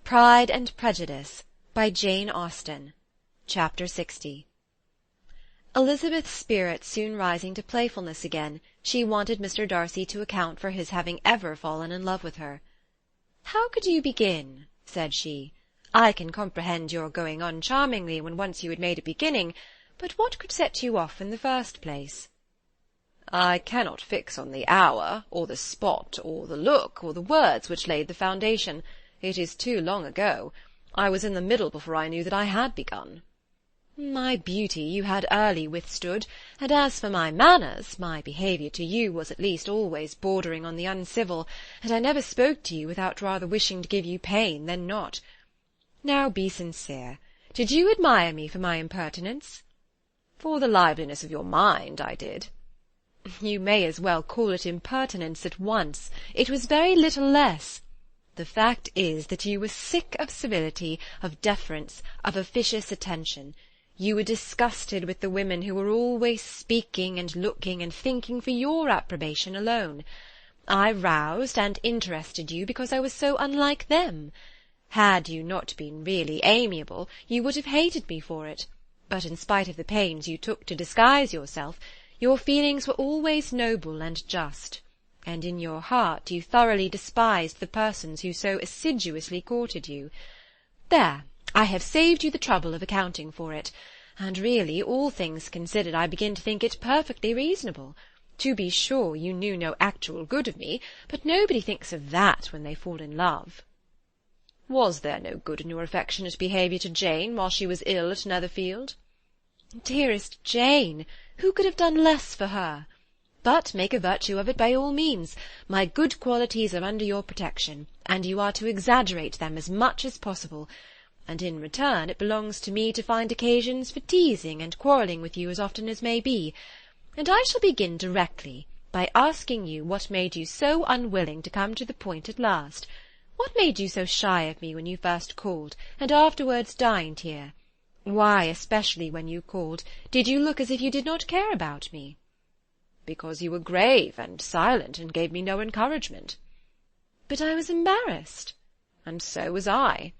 Pride and Prejudice by Jane Austen. Chapter 60. Elizabeth's spirits soon rising to playfulness again, she wanted Mr. Darcy to account for his having ever fallen in love with her. "How could you begin?" said she. "I can comprehend your going on charmingly when once you had made a beginning, but what could set you off in the first place?" "I cannot fix on the hour, or the spot, or the look, or the words which laid the foundation. It is too long ago. I was in the middle before I knew that I had begun." "My beauty you had early withstood, and as for my manners, my behaviour to you was at least always bordering on the uncivil, and I never spoke to you without rather wishing to give you pain than not. Now be sincere. Did you admire me for my impertinence?" "For the liveliness of your mind, I did." "You may as well call it impertinence at once. It was very little less. The fact is that you were sick of civility, of deference, of officious attention. You were disgusted with the women who were always speaking and looking and thinking for your approbation alone. I roused and interested you because I was so unlike them. Had you not been really amiable, you would have hated me for it, but in spite of the pains you took to disguise yourself, your feelings were always noble and just, and in your heart you thoroughly despised the persons who so assiduously courted you. There, I have saved you the trouble of accounting for it, and really, all things considered, I begin to think it perfectly reasonable. To be sure, you knew no actual good of me, but nobody thinks of that when they fall in love." "Was there no good in your affectionate behaviour to Jane while she was ill at Netherfield?" "Dearest Jane! Who could have done less for her? But make a virtue of it by all means. My good qualities are under your protection, and you are to exaggerate them as much as possible, and in return it belongs to me to find occasions for teasing and quarrelling with you as often as may be, and I shall begin directly by asking you what made you so unwilling to come to the point at last. What made you so shy of me when you first called, and afterwards dined here? Why, especially when you called, did you look as if you did not care about me?" "Because you were grave and silent, and gave me no encouragement." "But I was embarrassed." "And so was I."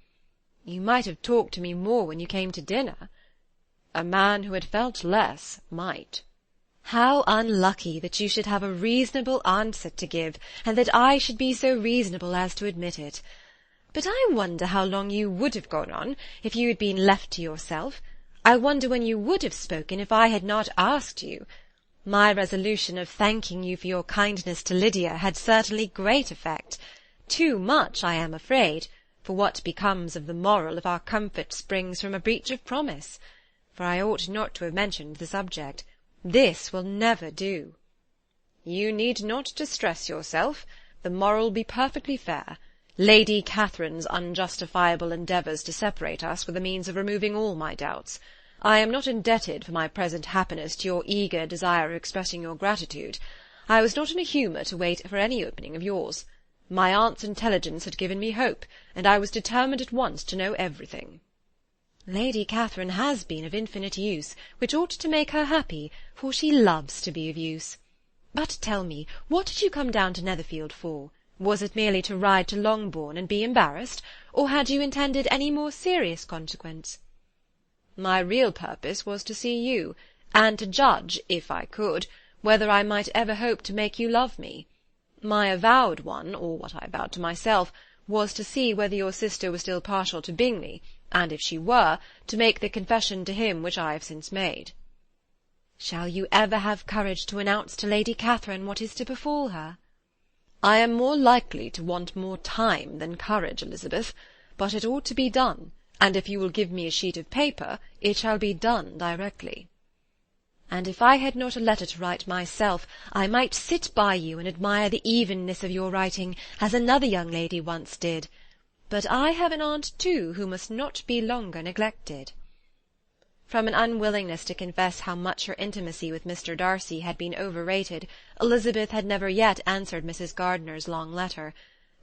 "You might have talked to me more when you came to dinner." "A man who had felt less might." "How unlucky that you should have a reasonable answer to give, and that I should be so reasonable as to admit it. But I wonder how long you would have gone on, if you had been left to yourself. I wonder when you would have spoken if I had not asked you. My resolution of thanking you for your kindness to Lydia had certainly great effect. Too much, I am afraid, for what becomes of the moral if our comfort springs from a breach of promise? For I ought not to have mentioned the subject. This will never do." "You need not distress yourself. The moral will be perfectly fair. Lady Catherine's unjustifiable endeavours to separate us were the means of removing all my doubts. I am not indebted for my present happiness to your eager desire of expressing your gratitude. I was not in a humour to wait for any opening of yours. My aunt's intelligence had given me hope, and I was determined at once to know everything." "Lady Catherine has been of infinite use, which ought to make her happy, for she loves to be of use. But tell me, what did you come down to Netherfield for? Was it merely to ride to Longbourn and be embarrassed, or had you intended any more serious consequence?" "My real purpose was to see you, and to judge, if I could, whether I might ever hope to make you love me. My avowed one, or what I vowed to myself, was to see whether your sister was still partial to Bingley, and if she were, to make the confession to him which I have since made." "Shall you ever have courage to announce to Lady Catherine what is to befall her?" "I am more likely to want more time than courage, Elizabeth, but it ought to be done, and if you will give me a sheet of paper, it shall be done directly." "And if I had not a letter to write myself, I might sit by you and admire the evenness of your writing, as another young lady once did. But I have an aunt, too, who must not be longer neglected." From an unwillingness to confess how much her intimacy with Mr. Darcy had been overrated, Elizabeth had never yet answered Mrs. Gardiner's long letter.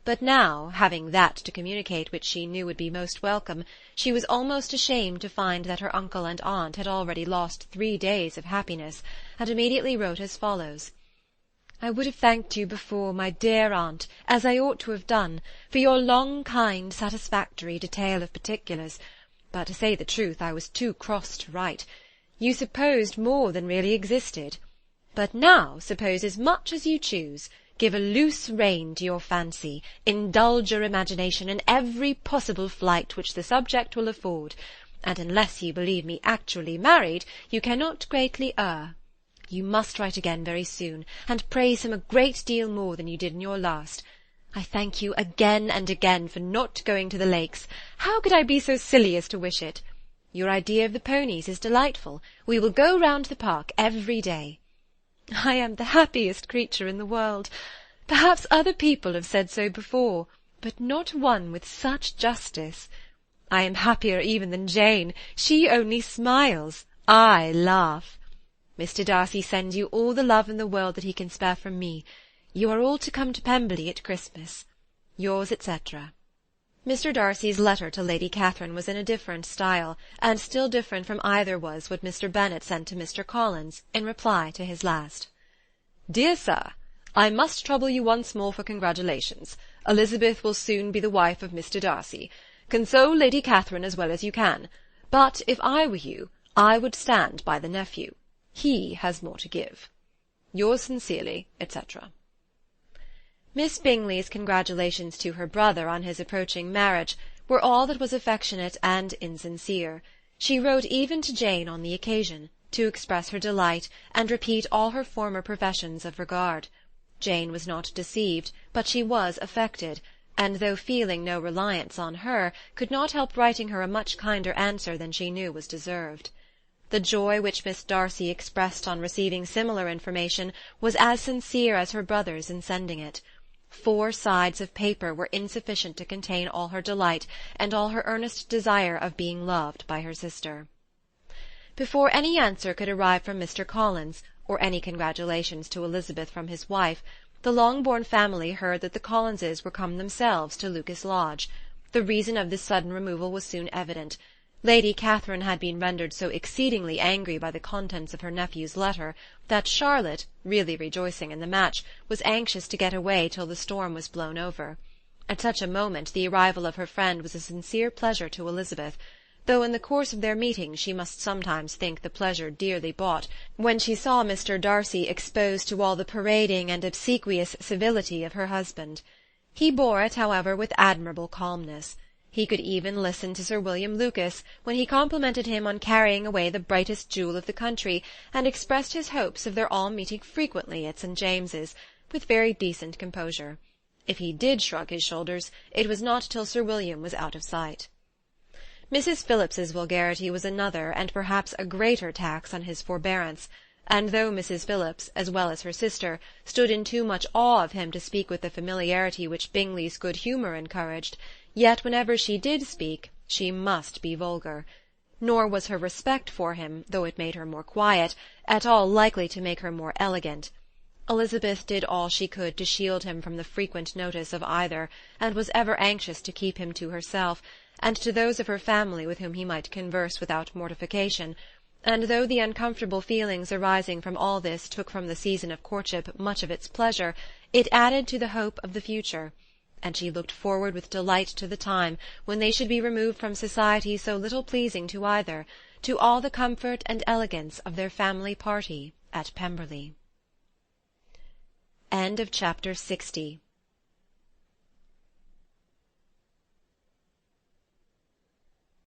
But now, having that to communicate which she knew would be most welcome, she was almost ashamed to find that her uncle and aunt had already lost 3 days of happiness, and immediately wrote as follows: I would have thanked you before, my dear aunt, as I ought to have done, for your long, kind, satisfactory detail of particulars, but to say the truth, I was too cross to write. You supposed more than really existed. But now suppose as much as you choose. Give a loose rein to your fancy, indulge your imagination in every possible flight which the subject will afford, and unless you believe me actually married, you cannot greatly err. You must write again very soon, and praise him a great deal more than you did in your last. I thank you again and again for not going to the lakes. How could I be so silly as to wish it? Your idea of the ponies is delightful. We will go round the park every day. I am the happiest creature in the world. Perhaps other people have said so before, but not one with such justice. I am happier even than Jane. She only smiles. I laugh. Mr. Darcy sends you all the love in the world that he can spare from me. You are all to come to Pemberley at Christmas. Yours, etc. Mr. Darcy's letter to Lady Catherine was in a different style, and still different from either was what Mr. Bennet sent to Mr. Collins, in reply to his last. Dear Sir, I must trouble you once more for congratulations. Elizabeth will soon be the wife of Mr. Darcy. Console Lady Catherine as well as you can. But if I were you, I would stand by the nephew. He has more to give. Yours sincerely, etc. Miss Bingley's congratulations to her brother on his approaching marriage were all that was affectionate and insincere. She wrote even to Jane on the occasion, to express her delight, and repeat all her former professions of regard. Jane was not deceived, but she was affected, and though feeling no reliance on her, could not help writing her a much kinder answer than she knew was deserved. The joy which Miss Darcy expressed on receiving similar information was as sincere as her brother's in sending it. 4 sides of paper were insufficient to contain all her delight, and all her earnest desire of being loved by her sister. Before any answer could arrive from Mr. Collins, or any congratulations to Elizabeth from his wife, the Longbourn family heard that the Collinses were come themselves to Lucas Lodge. The reason of this sudden removal was soon evident. Lady Catherine had been rendered so exceedingly angry by the contents of her nephew's letter, that Charlotte, really rejoicing in the match, was anxious to get away till the storm was blown over. At such a moment the arrival of her friend was a sincere pleasure to Elizabeth, though in the course of their meeting she must sometimes think the pleasure dearly bought, when she saw Mr. Darcy exposed to all the parading and obsequious civility of her husband. He bore it, however, with admirable calmness. He could even listen to Sir William Lucas, when he complimented him on carrying away the brightest jewel of the country, and expressed his hopes of their all meeting frequently at St. James's, with very decent composure. If he did shrug his shoulders, it was not till Sir William was out of sight. Mrs. Phillips's vulgarity was another, and perhaps a greater tax on his forbearance, and though Mrs. Phillips, as well as her sister, stood in too much awe of him to speak with the familiarity which Bingley's good humour encouraged, yet whenever she did speak, she must be vulgar. Nor was her respect for him, though it made her more quiet, at all likely to make her more elegant. Elizabeth did all she could to shield him from the frequent notice of either, and was ever anxious to keep him to herself, and to those of her family with whom he might converse without mortification, and though the uncomfortable feelings arising from all this took from the season of courtship much of its pleasure, it added to the hope of the future, and she looked forward with delight to the time when they should be removed from society so little pleasing to either, to all the comfort and elegance of their family party at Pemberley. Chapter 60